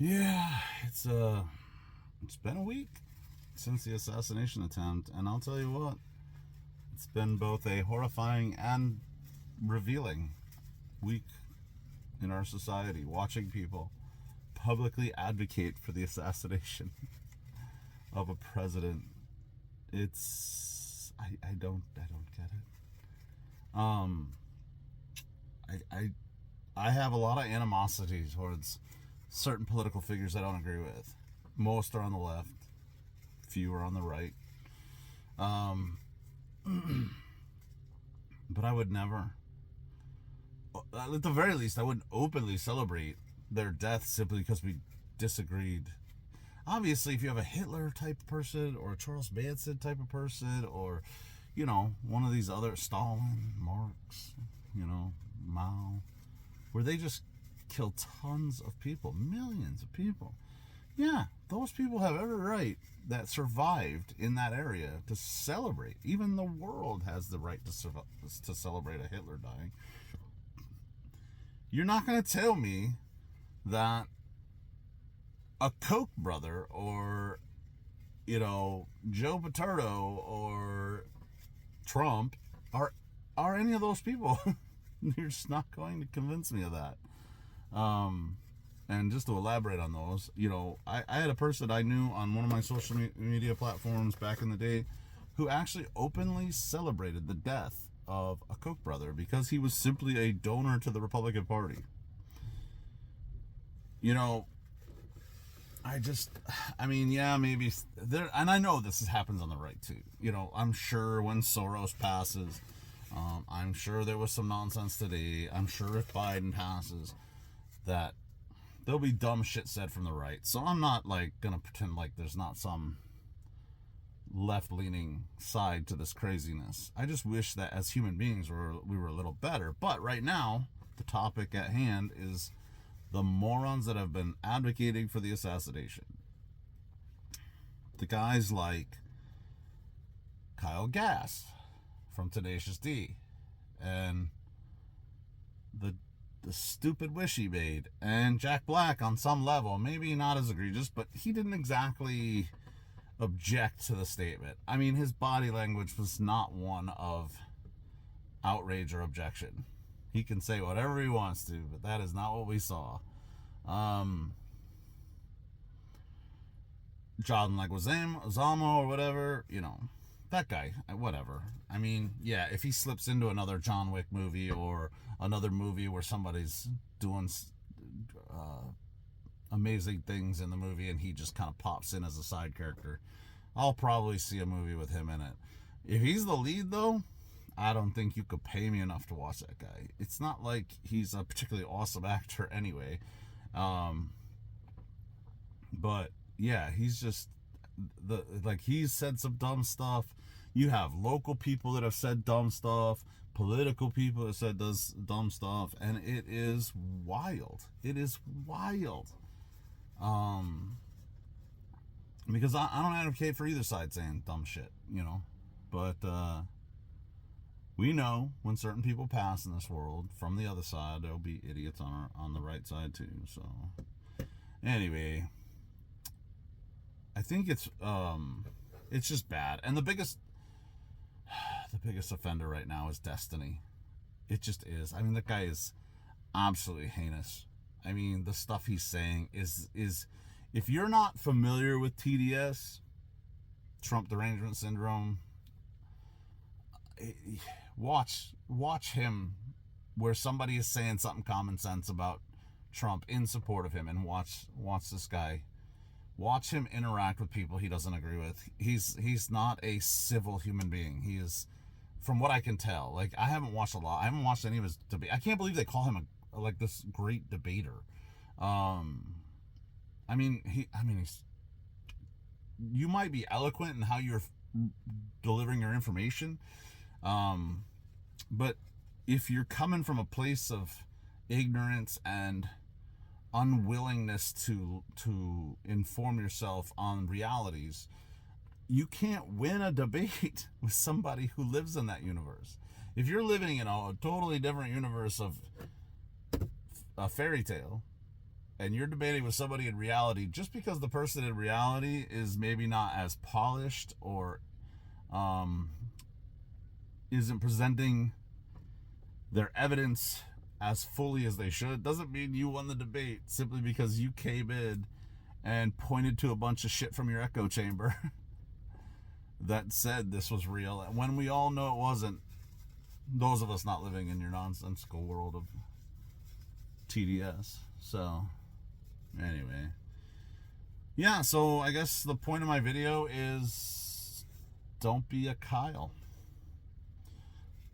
Yeah, it's been a week since the assassination attempt, and I'll tell you what, it's been both a horrifying and revealing week in our society, watching people publicly advocate for the assassination of a president. I don't get it. I have a lot of animosity towards certain political figures I don't agree with. Most are on the left, few are on the right. Um, but I would never, at the very least, I wouldn't openly celebrate their death simply because we disagreed. Obviously, if you have a Hitler type person or a Charles Manson type of person or, one of these other Stalin, Marx, Mao, where they just kill tons of people, millions of people. Yeah, those people have every right that survived in that area to celebrate. Even the world has the right to celebrate a Hitler dying. You're not going to tell me that a Koch brother or, Joe Paterno or Trump are any of those people. You're just not going to convince me of that. And just to elaborate on those, I had a person I knew on one of my social media platforms back in the day who actually openly celebrated the death of a Koch brother because he was simply a donor to the Republican Party. Yeah, maybe there, and I know this happens on the right too. I'm sure when Soros passes, I'm sure there was some nonsense today. I'm sure if Biden passes, that there'll be dumb shit said from the right. So I'm not gonna pretend like there's not some left-leaning side to this craziness. I just wish that as human beings we were a little better. But right now, the topic at hand is the morons that have been advocating for the assassination. The guys like Kyle Gass from Tenacious D and the stupid wish he made, and Jack Black on some level, maybe not as egregious, but he didn't exactly object to the statement. I mean, his body language was not one of outrage or objection. He can say whatever he wants to, but that is not what we saw. John Leguizamo or whatever, that guy, whatever. I mean, yeah, if he slips into another John Wick movie or another movie where somebody's doing amazing things in the movie and he just kind of pops in as a side character, I'll probably see a movie with him in it. If he's the lead, though, I don't think you could pay me enough to watch that guy. It's not like he's a particularly awesome actor anyway. But yeah, he's just he's said some dumb stuff. You have local people that have said dumb stuff, political people that said dumb stuff, and it is wild. It is wild. Because I don't advocate for either side saying dumb shit, But we know when certain people pass in this world, from the other side, there'll be idiots on the right side too. So anyway, I think it's just bad. And the biggest offender right now is Destiny. It just is. I mean, that guy is absolutely heinous. I mean, the stuff he's saying is if you're not familiar with TDS, Trump Derangement Syndrome, watch him where somebody is saying something common sense about Trump in support of him, and watch this guy. Watch him interact with people he doesn't agree with. He's not a civil human being. He is, from what I can tell. I haven't watched a lot. I haven't watched any of his debate. I can't believe they call him this great debater. He's. You might be eloquent in how you're delivering your information, but if you're coming from a place of ignorance and unwillingness to inform yourself on realities, you can't win a debate with somebody who lives in that universe. If you're living in a totally different universe of a fairy tale, and you're debating with somebody in reality, just because the person in reality is maybe not as polished or isn't presenting their evidence as fully as they should, doesn't mean you won the debate simply because you came in and pointed to a bunch of shit from your echo chamber that said this was real, and when we all know it wasn't. Those of us not living in your nonsensical world of TDS. So, anyway. Yeah, so I guess the point of my video is don't be a Kyle.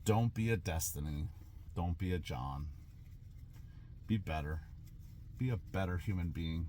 Don't be a Destiny. Don't be a John. Be better. Be a better human being.